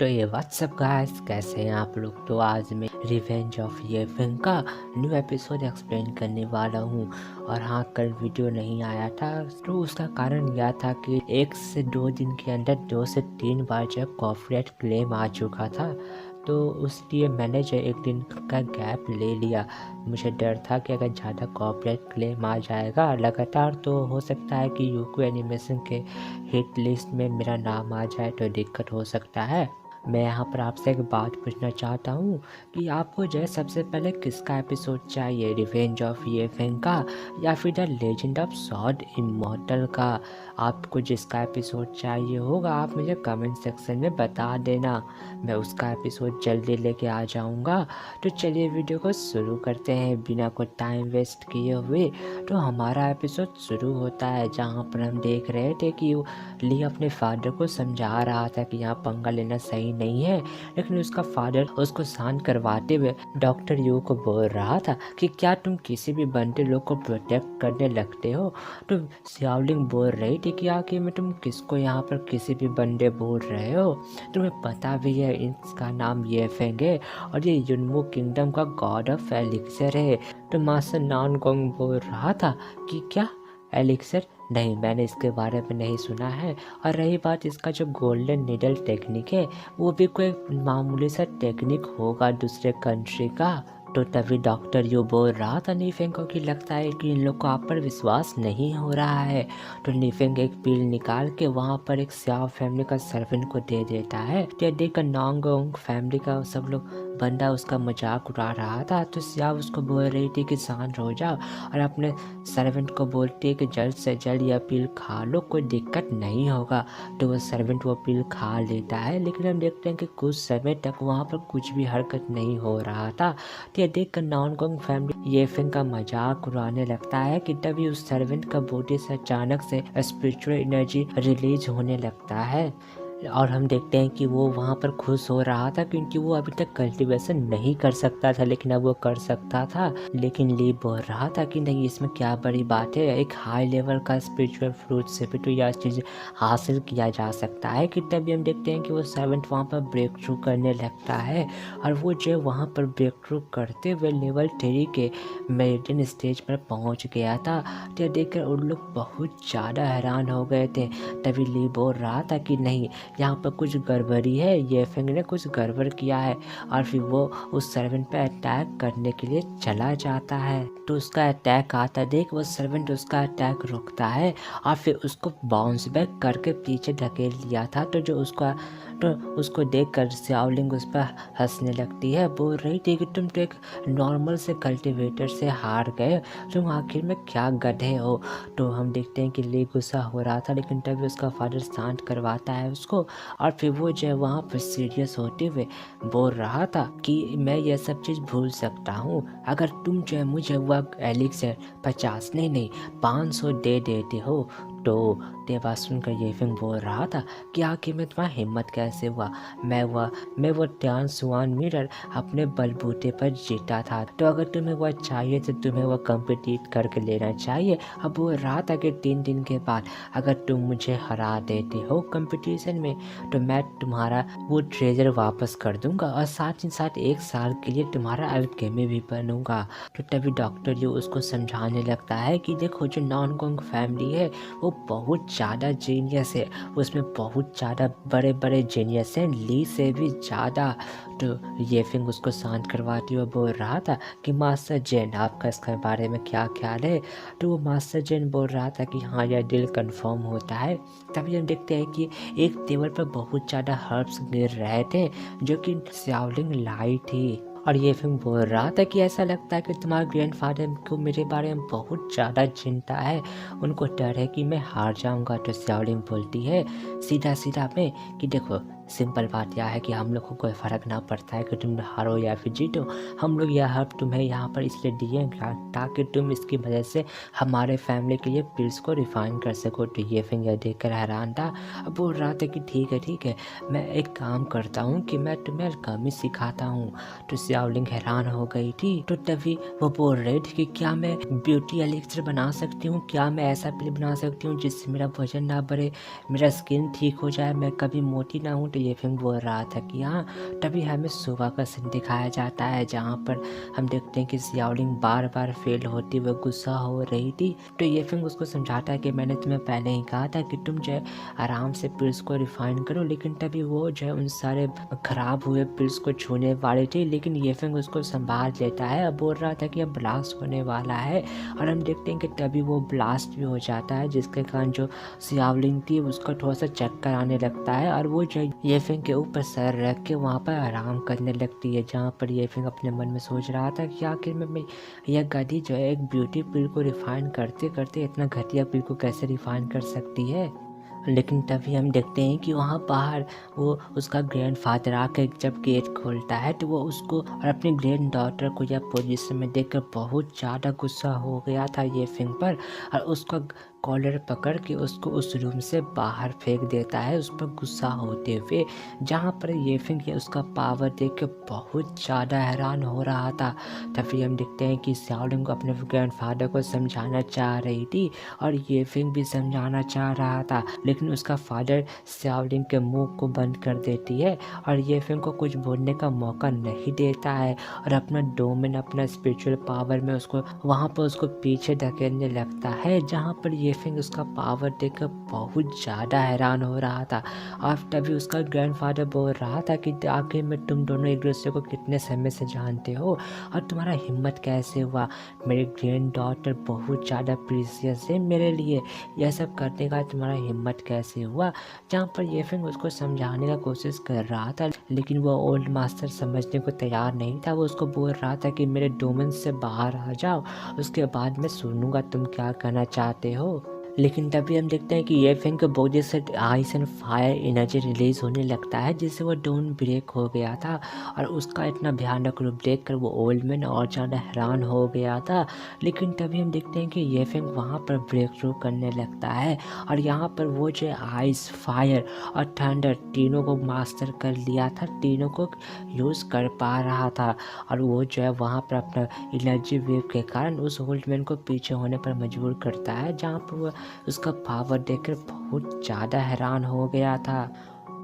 तो ये WhatsApp guys, कैसे हैं आप लोग। तो आज मैं रिवेंज ऑफ ये फिल्म का न्यू एपिसोड एक्सप्लेन करने वाला हूँ। और हाँ, कल वीडियो नहीं आया था तो उसका कारण यह था कि 1 से 2 दिन के अंदर 2 से 3 बार जो कॉपीराइट क्लेम आ चुका था, तो उसलिए मैंने जो 1 दिन का गैप ले लिया। मुझे डर था कि अगर ज़्यादा कॉपीराइट क्लेम आ जाएगा लगातार तो हो सकता है कि यूको एनिमेशन के हिट लिस्ट में मेरा नाम आ जाए, तो दिक्कत हो सकता है। मैं यहाँ पर आपसे एक बात पूछना चाहता हूँ कि आपको जो है सबसे पहले किसका एपिसोड चाहिए, रिवेंज ऑफ ये फिल्म का या फिर the legend of sword immortal का। आपको जिसका एपिसोड चाहिए होगा आप मुझे कमेंट सेक्शन में बता देना, मैं उसका एपिसोड जल्दी लेके आ जाऊँगा। तो चलिए वीडियो को शुरू करते हैं बिना कोई टाइम वेस्ट किए हुए। तो हमारा एपिसोड शुरू होता है जहाँ पर हम देख रहे थे कि ली अपने फादर को समझा रहा था कि यहाँ पंगा लेना सही नहीं है, लेकिन उसका फादर उसको शांत करवाते हुए डॉक्टर यू को बोल रहा था कि क्या तुम किसी भी बंदे लोग को प्रोटेक्ट करने लगते हो। तो सियावलिंग बोल रही थी कि आखिर में तुम किसको यहाँ पर किसी भी बंदे बोल रहे हो, तुम्हें पता भी है इसका नाम ये फेंग है और ये युनमू किंगडम का गॉड ऑफ एलिक्सर है। तो मास्टर नानगोंग बोल रहा था कि क्या एलिक्सर, नहीं मैंने इसके बारे में नहीं सुना है। और रही बात इसका जो गोल्डन निडल टेक्निक है, वो भी कोई मामूली सा टेक्निक होगा दूसरे कंट्री का। तो तभी डॉक्टर यू बोल रहा था नीफेंग को कि लगता है कि इन लोग को आप पर विश्वास नहीं हो रहा है। तो नीफेंग एक पील निकाल के वहाँ पर एक स्याओ फैमिली का सर्वेंट को दे देता है। तो देखकर नांगोंग फैमिली का सब लोग बंदा उसका मजाक उड़ा रहा था। तो स्याओ उसको बोल रही थी कि शांत हो जाओ और अपने सर्वेंट को बोलती है कि जल्द से जल्द यह पील खा लो, कोई दिक्कत नहीं होगा। तो वो सर्वेंट वो पील खा लेता है, लेकिन हम देखते हैं कि कुछ समय तक वहाँ पर कुछ भी हरकत नहीं हो रहा था। तो ये देखकर नानगोंग फैमिली ये फिल्म का मजाक उड़ाने लगता है कि तभी उस सर्वेंट का बॉडी से अचानक से स्पिरिचुअल एनर्जी रिलीज होने लगता है। और हम देखते हैं कि वो वहाँ पर खुश हो रहा था क्योंकि वो अभी तक कल्टीवेशन नहीं कर सकता था, लेकिन अब वो कर सकता था। लेकिन ली बोल रहा था कि नहीं, इसमें क्या बड़ी बात है, एक हाई लेवल का स्पिरिचुअल फ्रूट से भी तो यह चीज़ हासिल किया जा सकता है। कि तभी हम देखते हैं कि वो सर्वेंट वहाँ पर ब्रेक थ्रू करने लगता है और वो जो वहाँ पर ब्रेक थ्रू करते हुए लेवल 3 के मेरिडियन स्टेज पर पहुँच गया था। तो देखकर उन लोग बहुत ज़्यादा हैरान हो गए थे। तभी ली बोल रहा था कि नहीं, यहाँ पर कुछ गड़बड़ी है, ये फेंग ने कुछ गड़बड़ किया है। और फिर वो उस सर्वेंट पे अटैक करने के लिए चला जाता है। तो उसका अटैक आता देख वो सर्वेंट उसका अटैक रोकता है और फिर उसको बाउंस बैक करके पीछे ढकेल दिया था। तो उसको देखकर सियावलिंग उस पर हंसने लगती है, बोल रही थी कि तुम तो एक नॉर्मल से कल्टीवेटर से हार गए, तुम आखिर में क्या गधे हो। तो हम देखते हैं कि ली गुस्सा हो रहा था, लेकिन तभी उसका फादर शांत करवाता है उसको। और फिर वो जो है वहाँ पर सीरियस होते हुए बोल रहा था कि मैं ये सब चीज़ भूल सकता हूँ अगर तुम जो है मुझे वह एलिक्सर 50 नहीं 500 दे देते हो। तो ये बात सुनकर ये फिंग बोल रहा था कि आखिर में तुम्हारा हिम्मत कैसे हुआ, मैं वो ध्यान सुआन मिरर अपने बलबूते पर जीता था, तो अगर तुम्हें वह चाहिए तो तुम्हें वह कम्पिटिट करके लेना चाहिए। अब बोल रहा था कि 3 दिन के बाद अगर तुम मुझे हरा देते हो कंपटीशन में तो मैं तुम्हारा वो ट्रेजर वापस कर दूंगा और साथ ही साथ 1 साल के लिए तुम्हारा अल्केमी भी बनूंगा। तो तभी डॉक्टर यू उसको समझाने लगता है कि देखो जो नानगोंग फैमिली है वो बहुत ज़्यादा जीनियस है, उसमें बहुत ज़्यादा बड़े बड़े जीनियस हैं, ली से भी ज़्यादा। तो ये फिंग उसको शांत करवाती हुए बोल रहा था कि मास्टर जेन आपका इसके बारे में क्या ख्याल है। तो वो मास्टर जेन बोल रहा था कि हाँ यह डील कंफर्म होता है। तभी हम देखते हैं कि एक टेबल पर बहुत ज़्यादा हर्ब्स गिर रहे थे जो कि सियावलिंग लाई थी। और ये फिल्म बोल रहा था कि ऐसा लगता है कि तुम्हारे ग्रैंडफादर को मेरे बारे में बहुत ज़्यादा चिंता है, उनको डर है कि मैं हार जाऊंगा। तो सियावलिंग बोलती है सीधा सीधा में कि देखो सिंपल बात यह है कि हम लोग को कोई फ़र्क ना पड़ता है कि तुम हारो या फिर जीतो, हम लोग यह हर्ब तुम्हें यहाँ पर इसलिए दिए ताकि तुम इसकी वजह से हमारे फैमिली के लिए पिल्स को रिफाइन कर सको। तो ये फिर यह देखकर हैरान था। अब बोल रहा था कि ठीक है मैं एक काम करता हूँ कि मैं तुम्हें अल्केमी सिखाता हूँ। तो सियावलिंग हैरान हो गई थी। तो तभी वो बोल रही थी कि क्या मैं ब्यूटी एलिक्सर बना सकती हूँ, क्या मैं ऐसा पिल बना सकती हूँ जिससे मेरा वजन ना बढ़े, मेरा स्किन ठीक हो जाए, मैं कभी मोटी ना हूँ। तो ये फिल्म बोल रहा था कि हाँ। तभी हमें सुबह का सीन दिखाया जाता है जहाँ पर हम देखते हैं कि सियाओलिंग बार बार फेल होती हुए गुस्सा हो रही थी। तो ये फिल्म उसको समझाता है कि मैंने तुम्हें पहले ही कहा था कि तुम जो है आराम से पिल्स को रिफाइन करो, लेकिन तभी वो जो है उन सारे खराब हुए पिल्स को छूने वाली थी, लेकिन ये फिल्म उसको संभाल लेता है। अब बोल रहा था कि अब ब्लास्ट होने वाला है और हम देखते हैं कि तभी वो ब्लास्ट भी हो जाता है, जिसके कारण जो सियाओलिंग थी उसका थोड़ा सा चक्कर आने लगता है और वो जो ये फिल्म के ऊपर सर रख के वहाँ पर आराम करने लगती है, जहाँ पर ये फिल्म अपने मन में सोच रहा था कि आखिर में यह गधी जो है एक ब्यूटी पिल को रिफाइन करते करते इतना घटिया पिल को कैसे रिफाइन कर सकती है। लेकिन तभी हम देखते हैं कि वहाँ बाहर वो उसका ग्रैंडफादर आकर जब गेट खोलता है तो वो उसको और अपनी ग्रैंड डॉटर को यह पोजीशन में देखकर बहुत ज़्यादा गुस्सा हो गया था ये फिल्म पर, और उसका कॉलर पकड़ के उसको उस रूम से बाहर फेंक देता है उस पर गुस्सा होते हुए, जहाँ पर ये फिल्म उसका पावर देख के बहुत ज़्यादा हैरान हो रहा था। तभी हम देखते हैं कि सियाओलिंग को अपने ग्रैंडफादर को समझाना चाह रही थी और ये फिल्म भी समझाना चाह रहा था, लेकिन उसका फादर सियाओलिंग के मुंह को बंद कर देती है और ये फिल्म को कुछ बोलने का मौका नहीं देता है और अपना डोमेन अपना स्पिरिचुअल पावर में उसको वहाँ पर उसको पीछे धकेलने लगता है, जहाँ पर ये फिल्म उसका पावर देखकर बहुत ज़्यादा हैरान हो रहा था। और तभी उसका ग्रैंडफादर बोल रहा था कि आखिर में तुम दोनों एक दूसरे को कितने समय से जानते हो और तुम्हारा हिम्मत कैसे हुआ, मेरी ग्रैंड डॉटर बहुत ज़्यादा प्रीसियस है मेरे लिए, यह सब करने का तुम्हारा हिम्मत कैसे हुआ। जहाँ पर ये फिल्म उसको समझाने का कोशिश कर रहा था, लेकिन वो ओल्ड मास्टर समझने को तैयार नहीं था। वो उसको बोल रहा था कि मेरे डोमेन से बाहर आ जाओ, उसके बाद मैं सुनूंगा तुम क्या कहना चाहते हो। लेकिन तभी हम देखते हैं कि ये फिल्म के बॉडी से ice and fire energy release होने लगता है, जिससे वो डोन ब्रेक हो गया था और उसका इतना भयानक रूप देखकर वो ओल्ड मैन और ज़्यादा हैरान हो गया था। लेकिन तभी हम देखते हैं कि ये फिल्म वहाँ पर ब्रेक थ्रू करने लगता है और यहाँ पर वो जो आइस फायर और थंडर तीनों को मास्टर कर लिया था, तीनों को यूज़ कर पा रहा था और वो जो है वहाँ पर अपना एनर्जी वेव के कारण उस ओल्ड मैन को पीछे होने पर मजबूर करता है, जहाँ पर वो उसका पावर देखकर बहुत ज़्यादा हैरान हो गया था।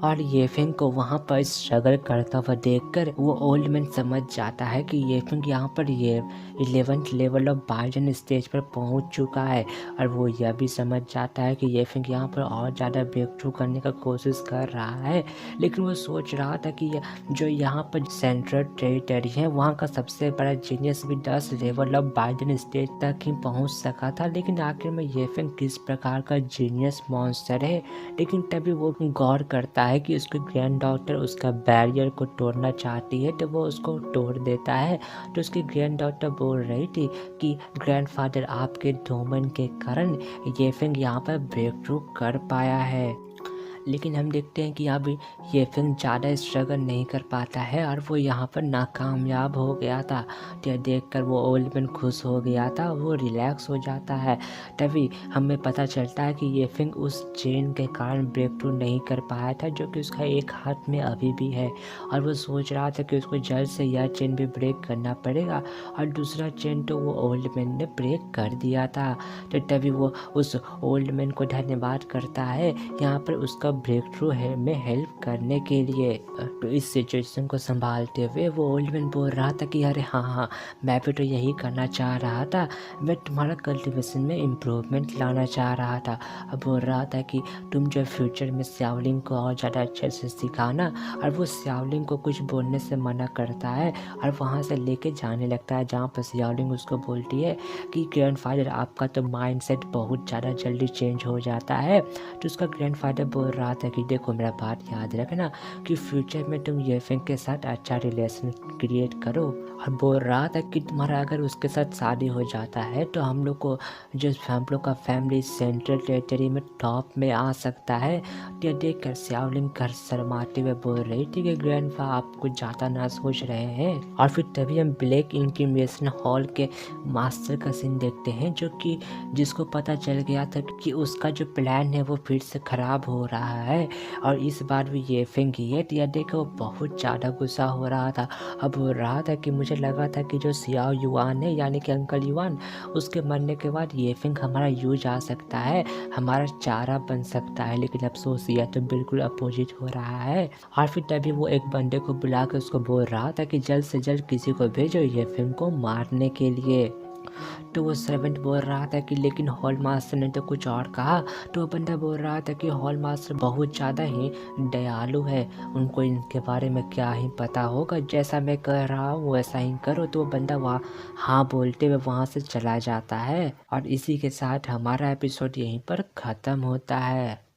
और ये फिंग को वहाँ पर स्ट्रगल करता हुआ देखकर वो ओल्ड मैन समझ जाता है कि ये फिंग यहाँ पर ये 11th लेवल ऑफ बाइजन स्टेज पर पहुँच चुका है और वो यह भी समझ जाता है कि ये फिंग यहाँ पर और ज़्यादा ब्रेक थ्रू करने का कोशिश कर रहा है। लेकिन वो सोच रहा था कि जो यहाँ पर सेंट्रल टेरिटरी है वहाँ का सबसे बड़ा जीनियस भी 10 लेवल ऑफ बाइजन स्टेज तक ही पहुँच सका था, लेकिन आखिर में ये फिंग किस प्रकार का जीनियस मॉन्स्टर है। लेकिन तभी वो गौर करता है कि उसकी ग्रैंड डॉटर उसका बैरियर को तोड़ना चाहती है, तो वो उसको तोड़ देता है। तो उसकी ग्रैंड डॉटर बोल रही थी कि ग्रैंडफादर आपके डोमेन के कारण ये फिंग यहाँ पर ब्रेक थ्रू कर पाया है। लेकिन हम देखते हैं कि अब ये फिल्म ज़्यादा स्ट्रगल नहीं कर पाता है और वो यहाँ पर नाकामयाब हो गया था। तो देखकर वो ओल्ड मैन खुश हो गया था, वो रिलैक्स हो जाता है। तभी हमें पता चलता है कि ये फिल्म उस चेन के कारण ब्रेक थ्रू नहीं कर पाया था, जो कि उसका एक हाथ में अभी भी है और वो सोच रहा था कि उसको जल्द से यह चेन भी ब्रेक करना पड़ेगा और दूसरा चेन तो वो ओल्ड मैन ने ब्रेक कर दिया था। तो तभी वो उस ओल्ड मैन को धन्यवाद करता है यहाँ पर उसका ब्रेक थ्रू है में हेल्प करने के लिए। तो इस सिचुएशन को संभालते हुए वो ओल्ड मैन बोल रहा था कि अरे हाँ मैं भी तो यही करना चाह रहा था, मैं तुम्हारा कल्टीवेशन में इम्प्रूवमेंट लाना चाह रहा था। अब बोल रहा था कि तुम जो फ्यूचर में सियाओलिंग को और ज़्यादा अच्छे से सिखाना, और वो सियाओलिंग को कुछ बोलने से मना करता है और वहाँ से लेके जाने लगता है, जहाँ पर सियाओलिंग उसको बोलती है कि ग्रैंडफादर आपका तो माइंडसेट बहुत ज़्यादा जल्दी चेंज हो जाता है। तो उसका ग्रैंडफादर बोल रहा था कि देखो मेरा बात याद रखना कि फ्यूचर में तुम ये फिंग के साथ अच्छा रिलेशन क्रिएट करो, और बोल रहा था कि तुम्हारा अगर उसके साथ शादी हो जाता है तो हम लोग को जो हम लोग का फैमिली सेंट्रल टेरिटरी में टॉप में आ सकता है। तो देख कर सियाओलिंग घर शर्माते हुए बोल रही थी कि ग्रैंडफा आप कुछ ज़्यादा ना सोच रहे हैं। और फिर तभी हम ब्लैक इंक्यूबेशन हॉल के मास्टर का सीन देखते हैं, जो कि जिसको पता चल गया था कि उसका जो प्लान है वो फिर से ख़राब हो रहा है और इस बार भी ये फिंग ये देख वो बहुत ज़्यादा गुस्सा हो रहा था। अब बोल रहा था कि मुझे मुझे लगा था कि जो सियाओ युआन है यानी कि अंकल युआन, उसके मरने के बाद ये फिंक हमारा यूज आ सकता है, हमारा चारा बन सकता है। लेकिन अफसोस यह तो बिल्कुल अपोजिट हो रहा है। और फिर तभी वो एक बंदे को बुला के उसको बोल रहा था कि जल्द से जल्द किसी को भेजो ये फिंक को मारने के लिए। तो वो सर्वेंट बोल रहा था कि लेकिन हॉल मास्टर ने तो कुछ और कहा। तो वो बंदा बोल रहा था कि हॉल मास्टर बहुत ज़्यादा ही दयालु है, उनको इनके बारे में क्या ही पता होगा, जैसा मैं कह रहा हूँ वैसा ही करो। तो वो बंदा वहाँ हाँ बोलते हुए वहाँ से चला जाता है। और इसी के साथ हमारा एपिसोड यहीं पर ख़त्म होता है।